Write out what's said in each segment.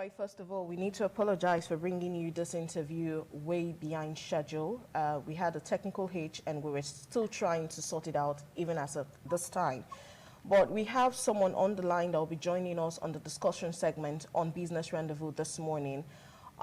right, first of all, we need to apologize for bringing you this interview way behind schedule. We had a technical hitch and we were still trying to sort it out even as of this time. But we have someone on the line that will be joining us on the discussion segment on Business Rendezvous this morning.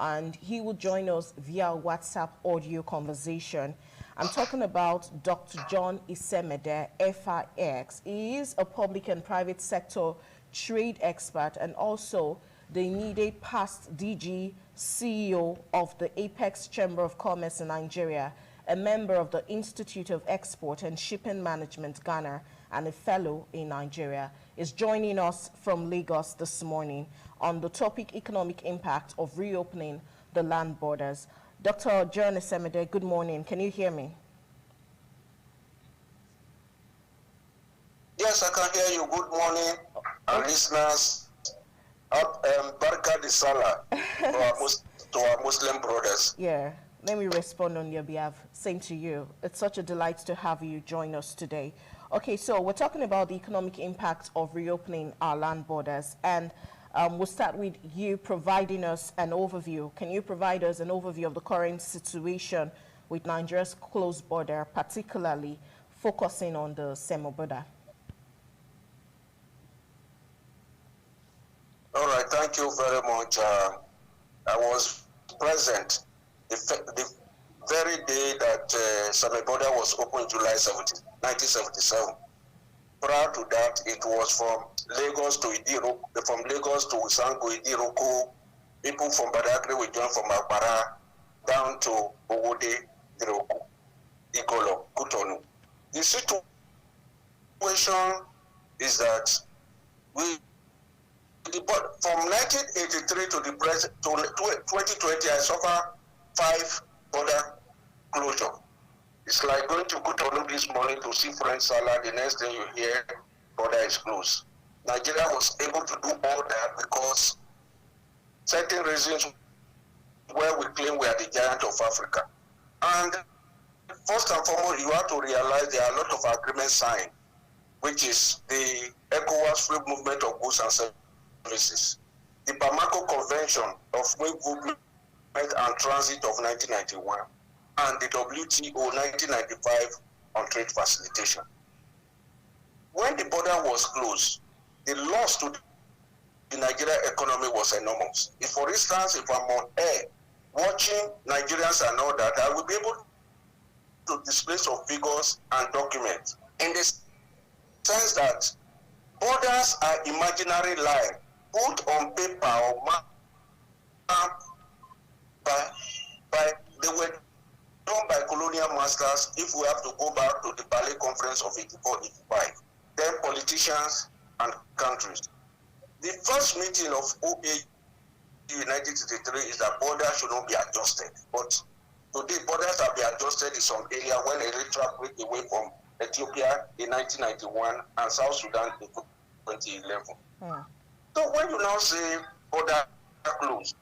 And he will join us via WhatsApp audio conversation. I'm talking about Dr. John Isemede, FIX. He is a public and private sector trade expert and also the immediate past DG CEO of the Apex Chamber of Commerce in Nigeria, a member of the Institute of Export and Shipping Management, Ghana, and a fellow in Nigeria, is joining us from Lagos this morning on the topic economic impact of reopening the land borders. Dr. John Isemede, good morning. Can you hear me? Yes, I can hear you. Good morning, our listeners. Barka di Salah to our Muslim brothers. Yeah, let me respond on your behalf. Same to you. It's such a delight to have you join us today. Okay, so we're talking about the economic impact of reopening our land borders, and we'll start with you providing us an overview. Can you provide us an overview of the current situation with Nigeria's closed border, particularly focusing on the Semo border? All right, thank you very much. I was present the very day that Semo border was opened, July 1977. Prior to that, it was from Lagos to Idiroko, from Lagos to Usango, Idiroko. People from Badagry will join from Akbara down to Owode, Idiroko, Igolo, Kutonu. The situation is that from 1983 to the present to 2020, I suffer 5 border closure. It's like going to Cotonou this morning to see French salad. The next thing you hear, border is closed. Nigeria was able to do all that because certain reasons where we claim we are the giant of Africa. And first and foremost, you have to realize there are a lot of agreements signed, which is the ECOWAS free movement of goods and services, the Bamako Convention of Free Movement and Transit of 1991, and the WTO 1995 on trade facilitation. When the border was closed, the loss to the Nigerian economy was enormous. If, for instance, if I'm on air watching Nigerians and all that, I will be able to display some figures and documents in the sense that borders are imaginary line put on paper or map by they were done by colonial masters. If we have to go back to the Ballet Conference of 84-85, then politicians and countries. The first meeting of OAU in 1963 is that borders should not be adjusted. But today, borders have been adjusted in some area when Eritrea break away from Ethiopia in 1991 and South Sudan in 2011. So when you now say border closed,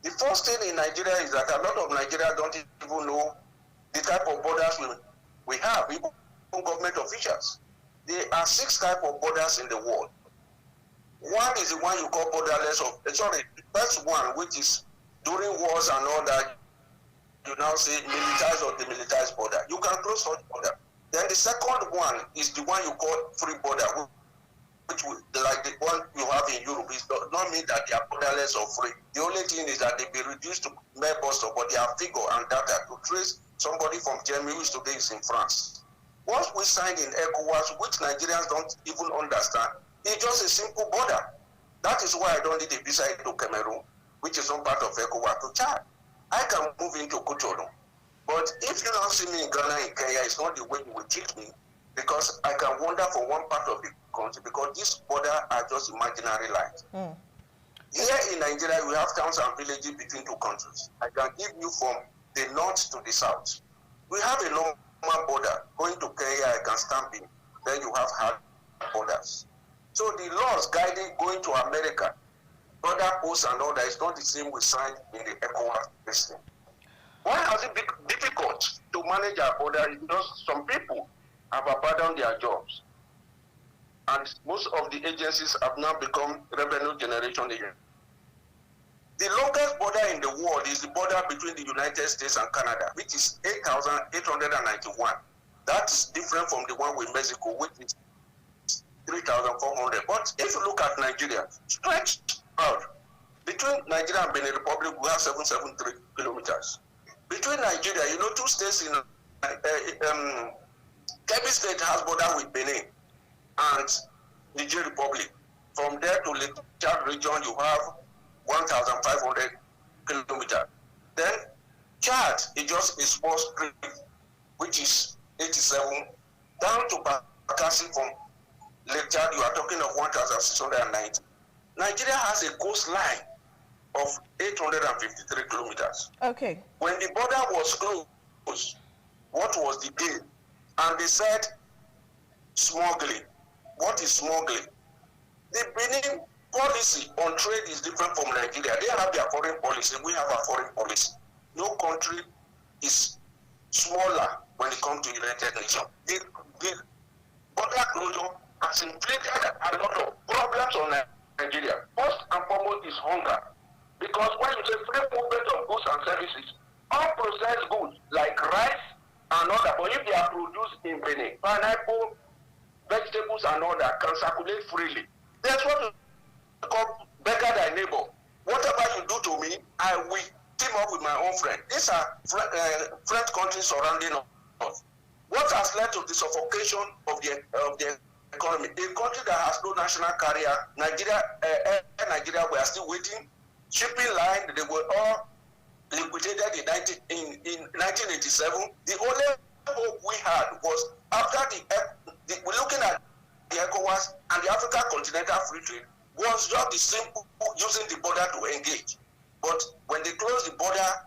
the first thing in Nigeria is that a lot of Nigeria don't even know the type of borders we have, even government officials. There are 6 types of borders in the world. One is the one you call borderless the first one, which is during wars and all that, you now say militarized or demilitarized border. You can close such border. Then the second one is the one you call free border, which like the one you have in Europe. It does not mean that they are borderless or free. The only thing is that they be reduced to mere Boston, but they have figure and data to trace somebody from Germany, which today is in France. Once we signed in ECOWAS, which Nigerians don't even understand, it's just a simple border. That is why I don't need a visa into Cameroon, which is not part of ECOWAS, to Chad. I can move into Cotonou. But if you don't see me in Ghana, in Kenya, it's not the way you will treat me, because I can wander from one part of the country, because this border are just imaginary lines. Here in Nigeria, we have towns and villages between 2 countries. I can give you from the north to the south. We have a normal border. Going to Kenya, I can stamp in. Then you have hard borders. So the laws guiding going to America, border posts and all that is not the same we signed in the ECOWAS system. Why has it been difficult to manage our border? It's just some people have abandoned their jobs. And most of the agencies have now become revenue generation agencies. The longest border in the world is the border between the United States and Canada, which is 8,891. That is different from the one with Mexico, which is 3,400. But if you look at Nigeria, stretched out, between Nigeria and Benin Republic, we have 773 kilometers. Between Nigeria, you know, two states in Kebbi State has border with Benin and Niger Republic. From there to the Chad region, you have 1,500 kilometers. Then Chad is just a small street, which is 87. Down to Bakassi from Lake Chad, you are talking of 1,690. Nigeria has a coastline of 853 kilometers. Okay. When the border was closed, what was the deal? And they said smuggling. What is smuggling? The Benin policy on trade is different from Nigeria. They have their foreign policy. We have our foreign policy. No country is smaller when it comes to United Nations. The border closure has inflicted a lot of problems on Nigeria. First and foremost is hunger. Because when you say free movement of goods and services, unprocessed goods like rice and other, but if they are produced in Benin, pineapple, vegetables and all that can circulate freely. That's what we call beggar thy neighbor. Whatever you do to me, I will team up with my own friend. These are friend countries surrounding us. What has led to the suffocation of the economy? A country that has no national carrier, Nigeria, we are still waiting. Shipping line, they were all liquidated in 1987. The only hope we had was after we're looking at the ECOWAS and the African Continental Free Trade was just the simple using the border to engage. But when they closed the border,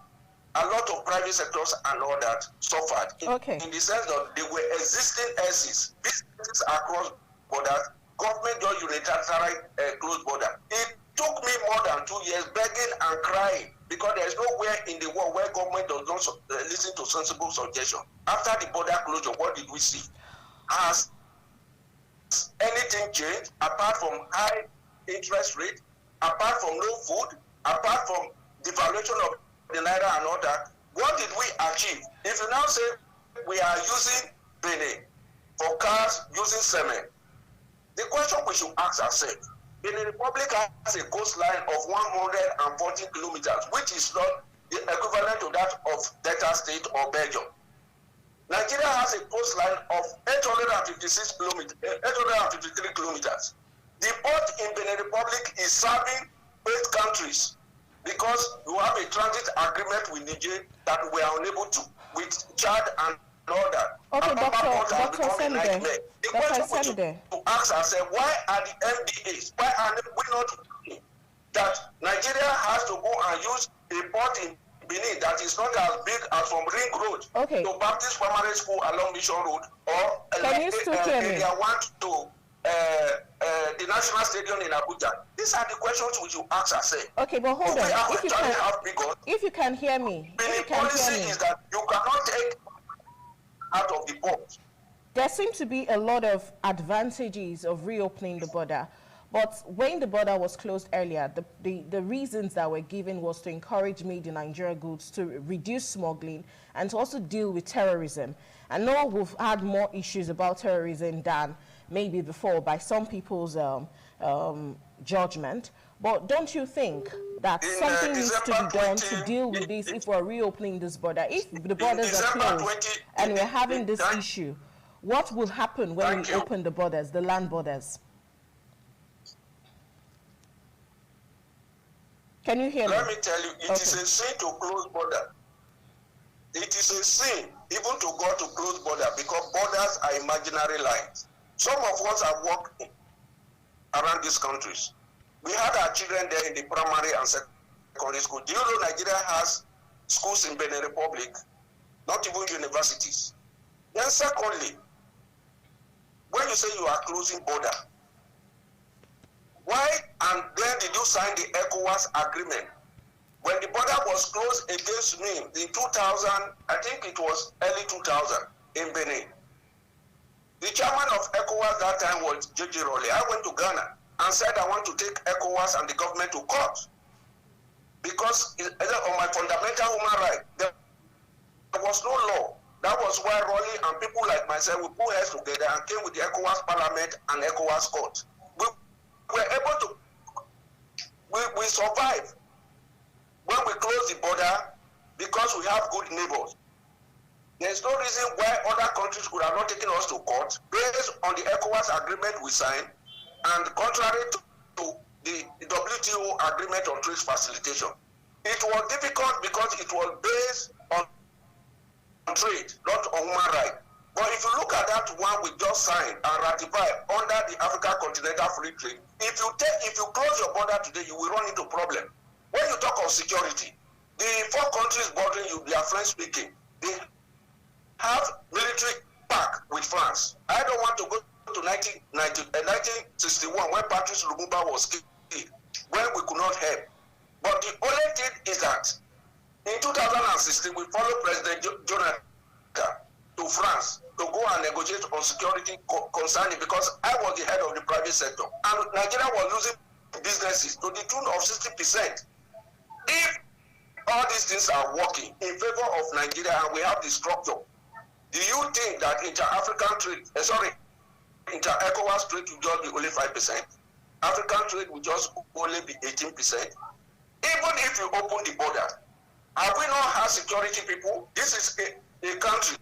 a lot of private sectors and all that suffered. In the sense that they were existing SEs, businesses across borders, government just unilaterally closed border. It took me more than 2 years begging and crying because there is nowhere in the world where government does not listen to sensible suggestions. After the border closure, what did we see? Has anything changed apart from high interest rate, apart from no food, apart from devaluation of the naira and all that? What did we achieve? If you now say we are using Benin for cars using cement, the question we should ask ourselves, Benin Republic has a coastline of 140 kilometers, which is not the equivalent to that of Delta State or Belgium. Nigeria has a coastline of 853 kilometers. The port in Benin Republic is serving 8 countries because you have a transit agreement with Niger that we are unable to, with Chad and all that. Okay, Dr. Senator. The question to ask ourselves, why are the MDAs, why are we not doing that Nigeria has to go and use a port in Benin that is not as big as from Ring Road to Baptist Primary School along Mission Road, or area 1 to the National Stadium in Abuja? These are the questions we should ask ourselves. Okay, but hold on. If you can hear me. Benin policy is that you cannot take out of the port. There seem to be a lot of advantages of reopening the border. But when the border was closed earlier, the reasons that were given was to encourage made in Nigeria goods, to reduce smuggling, and to also deal with terrorism. And now we've had more issues about terrorism than maybe before by some people's judgment. But don't you think that something needs to be done to deal with this if we're reopening this border? If the borders are closed and we're having this issue, what will happen when we open the borders, the land borders? Can you hear me? Let me tell you, it is a sin to close border. It is a sin even to God to close border because borders are imaginary lines. Some of us have worked around these countries. We had our children there in the primary and secondary school. Do you know Nigeria has schools in Benin Republic, not even universities? Then secondly, when you say you are closing border, why and then did you sign the ECOWAS agreement? When the border was closed against me in 2000, I think it was early 2000 in Benin. The chairman of ECOWAS that time was J.J. Rowley. I went to Ghana and said I want to take ECOWAS and the government to court because on my fundamental human right, there was no law. That was why Raleigh and people like myself, we put heads together and came with the ECOWAS Parliament and ECOWAS Court. We were able to, we survived when we closed the border because we have good neighbors. There's no reason why other countries could have not taken us to court based on the ECOWAS agreement we signed and contrary to the WTO agreement on trade facilitation. It was difficult because it was based on trade, not on human rights. But if you look at that one we just signed and ratified under the African Continental Free Trade, if you close your border today, you will run into problem. When you talk of security, the 4 countries bordering you, they are French speaking. They have military pact with France. I don't want to go to 1961 when Patrice Lumumba was killed, when we could not help. But the only thing is that in 2016, we followed President Jonathan to France to go and negotiate on security concerning, because I was the head of the private sector. And Nigeria was losing businesses to the tune of 60%. If all these things are working in favor of Nigeria and we have the structure, do you think that inter-African trade, inter-ECOWAS trade will just be only 5%? African trade will just only be 18%? Even if you open the border, have we not had security people? This is a country.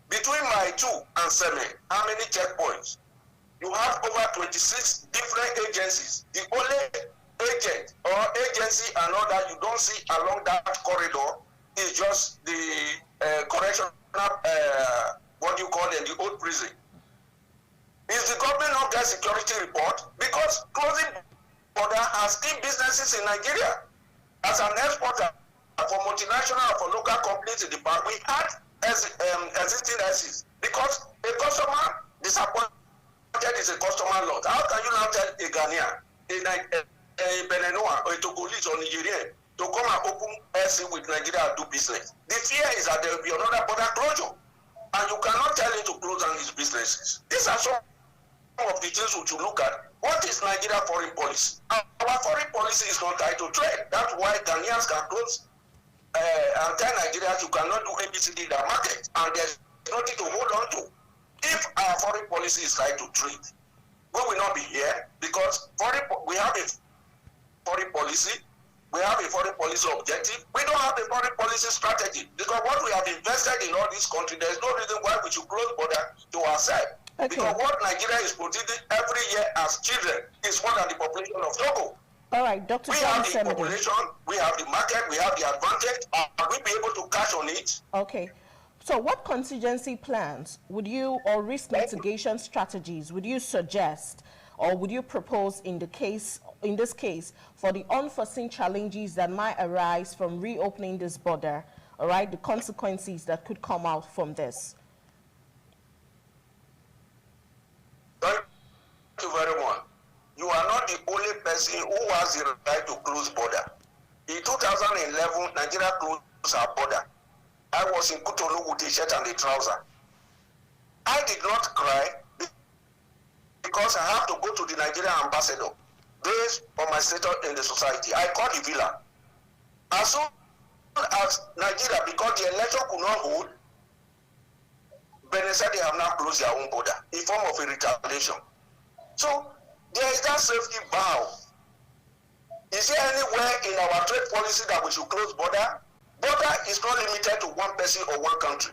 Between Mile 2 and Seme, how many checkpoints? You have over 26 different agencies. The only agent or agency and all that you don't see along that corridor is just the correctional, what you call them, the old prison. Is the government not get security report? Because closing border has still businesses in Nigeria. As an exporter, for multinational, for local companies in the park, we had existing SEs. Because a customer disappointed is a customer loss. How can you now tell a Ghanaian, a Benenoa, or a Togolese or Nigerian to come and open SE with Nigeria and do business? The fear is that there will be another border closure. And you cannot tell him to close down his businesses. These are some of the things we should look at. What is Nigeria foreign policy? Our foreign policy is not tied to trade. That's why Ghanaians can close and tell Nigerians you cannot do ABCD in the market, and there's nothing to hold on to. If our foreign policy is tied to trade, we will not be here because we have a foreign policy, we have a foreign policy objective. We don't have a foreign policy strategy because what we have invested in all these countries, there's no reason why we should close border to ourselves. Okay. Because what Nigeria is producing every year as children is more than the population of Togo. All right, Dr. We have the population, we have the market, we have the advantage, and we'll be able to cash on it. Okay. So what contingency plans would you, or risk mitigation strategies, would you suggest or would you propose in this case, for the unforeseen challenges that might arise from reopening this border, all right, the consequences that could come out from this? Thank you very much. You are not the only person who has the right to close border. In 2011, Nigeria closed our border. I was in Cotonou with a shirt and a trouser. I did not cry because I have to go to the Nigerian ambassador based on my status in the society. I called the villa. As soon as Nigeria, because the election could not hold, Benin said they have now closed their own border in form of a retaliation. So there is that safety valve. Is there anywhere in our trade policy that we should close border? Border is not limited to one person or one country.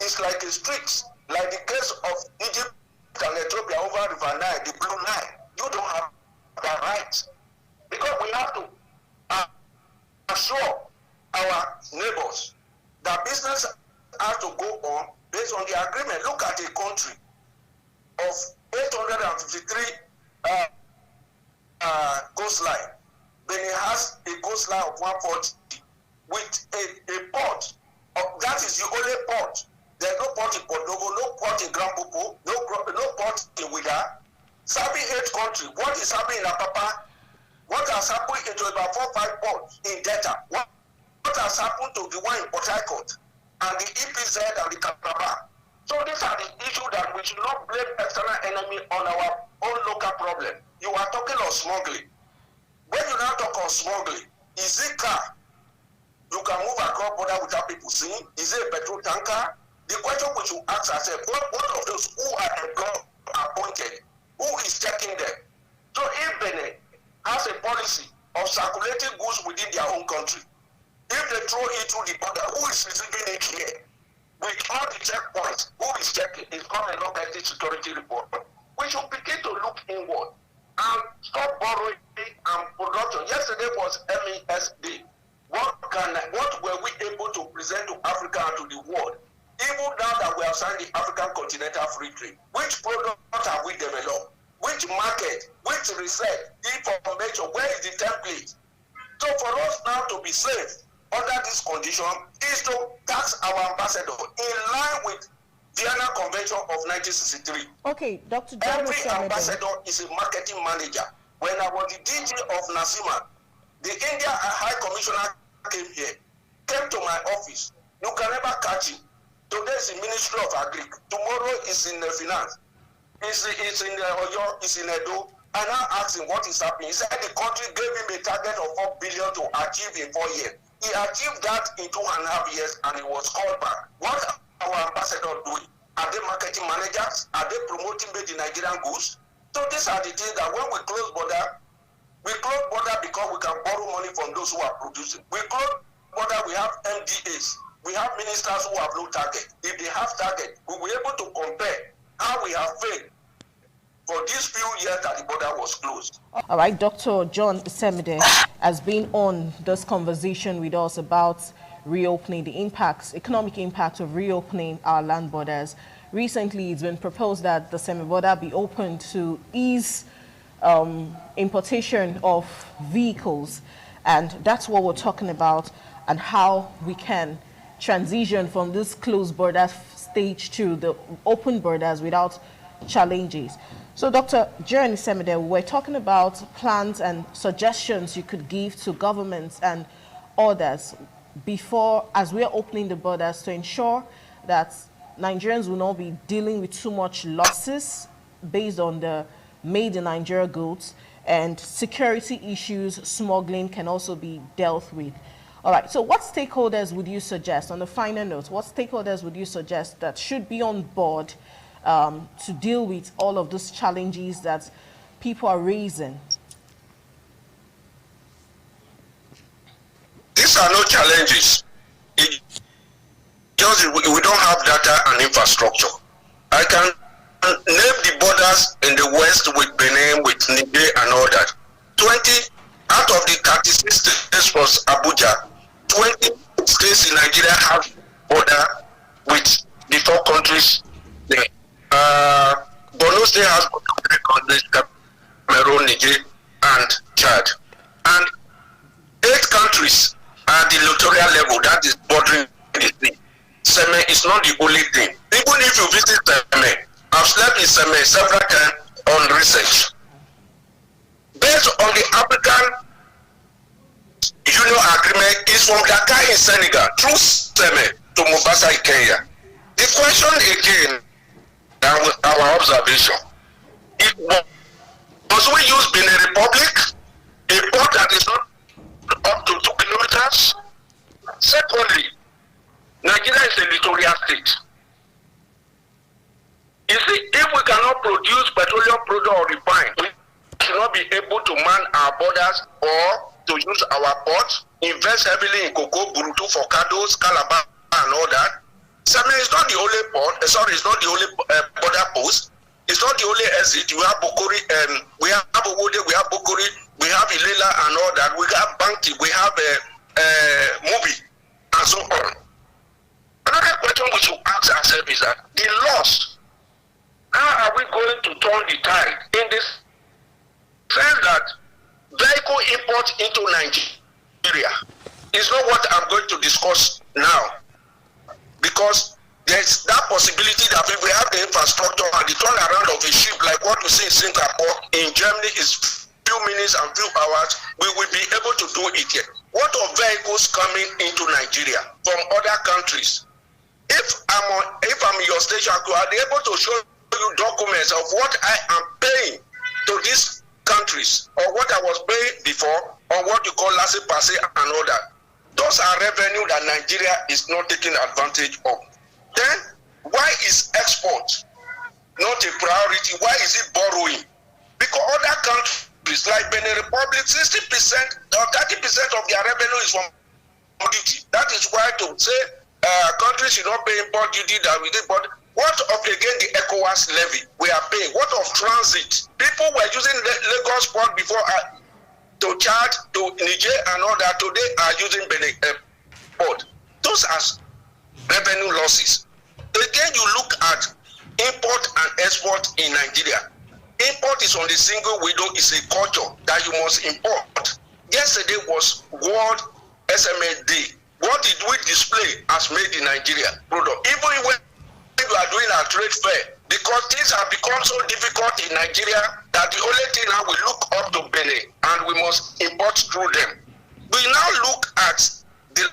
It's like a street, like the case of Egypt and Ethiopia over River Nile, the Blue Nile. You don't have that right. Because we have to assure our neighbors that business has to go on based on the agreement. Look at a country of 853 coastline. Benin has a coastline of 140 with a port. That is the only port. There's no port in Port Novo, no port in Grand Popo, no port in Ouidah. Serving 8 countries. What is happening in Apapa? What has happened into about 4 or 5 ports in Delta? What has happened to the one in Port Harcourt and the EPZ and the Calabar? So these are the issues that we should not blame external enemy on our own local problem. You are talking of smuggling. When you now talk of smuggling, is it car you can move across border without people seeing? Is it a petrol tanker? The question we should ask ourselves, what of those who are employed, appointed, who is checking them? So if Benin has a policy of circulating goods within their own country, if they throw it through the border, who is receiving it here? With all the checkpoints, who is checking? It's called a long-term security report. We should begin to look inward and stop borrowing and production. Yesterday was MES Day. What were we able to present to Africa and to the world? Even now that we have signed the African Continental Free Trade, which product have we developed? Which market? Which research? Information? Where is the template? So for us now to be safe under this condition is to tax our ambassador in line with Vienna Convention of 1963. Okay, Dr. John Every ambassador is a marketing manager. When I was the DG of Nasima, the India High Commissioner came here, came to my office. You can never catch him. Today is the Ministry of Agri. Tomorrow is in the Finance. It's in Oyo, it's in Edo. And I asked him what is happening. He said the country gave him a target of 4 billion to achieve in 4 years. He achieved that in 2.5 years and he was called back. What are our ambassadors doing? Are they marketing managers? Are they promoting made in Nigerian goods? So these are the things that when we close border because we can borrow money from those who are producing. We close border, we have MDAs. We have ministers who have no target. If they have target, we will be able to compare how we have failed for these few years that the border was closed. All right, Dr. John Semide has been on this conversation with us about reopening, the impacts, economic impact of reopening our land borders. Recently, it's been proposed that the semi-border be open to ease importation of vehicles, and that's what we're talking about, and how we can transition from this closed border stage to the open borders without challenges. So, Dr. John Semide, we're talking about plans and suggestions you could give to governments and others before, as we're opening the borders, to ensure that Nigerians will not be dealing with too much losses based on the made in Nigeria goods, and security issues, smuggling can also be dealt with. All right, so what stakeholders would you suggest, on the final note, what stakeholders would you suggest that should be on board to deal with all of those challenges that people are raising? These are no challenges. Just we don't have data and infrastructure. I can name the borders in the west with Benin, with Niger and all that. 20 out of the 36 states plus Abuja, 20 states in Nigeria have border with the 4 countries there. Borno State has 3 countries, Cameroon, Niger and Chad. And 8 countries at the littoral level that is bordering the sea. Seme is not the only thing. Even if you visit Seme, I've slept in Seme several times on research. Based on the African Union Agreement, is from Dakar in Senegal through Seme to Mombasa in Kenya. The question again, our observation, must we use Benin Republic, a port that is not up to 2 kilometers? Secondly, Nigeria is a littoral state. You see, if we cannot produce petroleum product or refine, we should not be able to man our borders or to use our ports, invest heavily in cocoa, burutu, focados, calabar, and all that. Same is not the only port. It's not the only border post. It's not the only exit. We have Bokori, we have Owode, we have Bokori, we have Ilela and all that. We have Banki, we have Mubi, and so on. Another question we should ask ourselves is that the loss, how are we going to turn the tide in this sense that vehicle import into Nigeria is not what I'm going to discuss now, because there's that possibility that if we have the infrastructure and the turnaround of a ship like what we see in Singapore, in Germany is few minutes and few hours, we will be able to do it here. What of vehicles coming into Nigeria from other countries? If I'm in your station, I'll be able to show you documents of what I am paying to this country countries, or what I was paying before, or what you call laissez-passer and all that. Those are revenue that Nigeria is not taking advantage of. Then, why is export not a priority? Why is it borrowing? Because other countries like Benin Republic, 60% or 30% of their revenue is from duty. That is why to say countries should not pay import duty that we did, but what of again the ECOWAS levy we are paying? What of transit? People were using Lagos port before to charge to Niger and all that. Today are using Benin port. Those are revenue losses. Again, you look at import and export in Nigeria. Import is on the single window, is a culture that you must import. Yesterday was World SMA Day. What did we display as made in Nigeria product? Even when you are doing a trade fair, because things have become so difficult in Nigeria that the only thing now we look up to Benin and we must import through them. We now look at the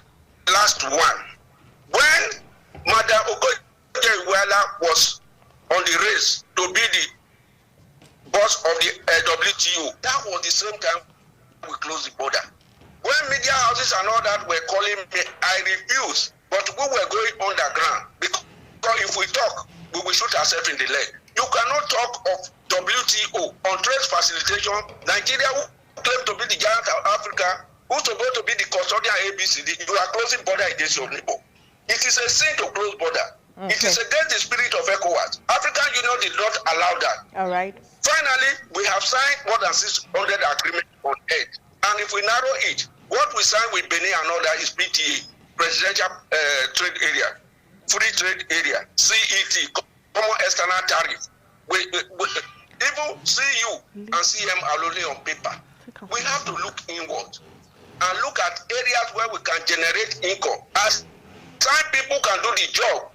last one. When Madam Okoye-Iweala was on the race to be the boss of the WTO, that was the same time we closed the border. When media houses and all that were calling me, I refused. But we were going underground. Because if we talk, we will shoot ourselves in the leg. You cannot talk of WTO on trade facilitation. Nigeria, who claim to be the giant of Africa, who's supposed to be the custodian ABCD, you are closing border against your neighbor. It is a sin to close border. Okay. It is against the spirit of ECOWAS. African Union did not allow that. All right. Finally, we have signed more than 600 agreements on aid. And if we narrow it, what we sign with Benin and all that is PTA, Presidential Trade Area, Free Trade Area, CET, Common External Tariff. Even CU and CM are only on paper. We have to look inward and look at areas where we can generate income. As some people can do the job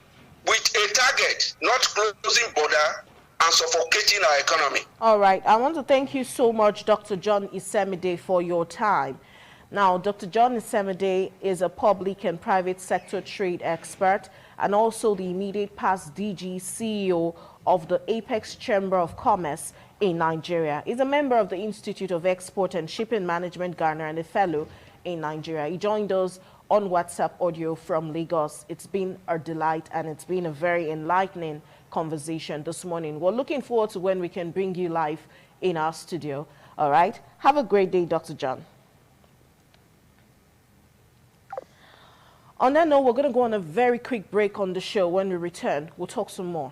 with a target, not closing border and suffocating our economy. All right. I want to thank you so much, Dr. John Isemide, for your time. Now, Dr. John Isemide is a public and private sector trade expert and also the immediate past DG CEO of the Apex Chamber of Commerce in Nigeria. He's a member of the Institute of Export and Shipping Management, Ghana, and a fellow in Nigeria. He joined us on WhatsApp audio from Lagos. It's been a delight and it's been a very enlightening conversation this morning. We're looking forward to when we can bring you live in our studio. All right. Have a great day, Dr. John. On that note, we're going to go on a very quick break on the show. When we return, we'll talk some more.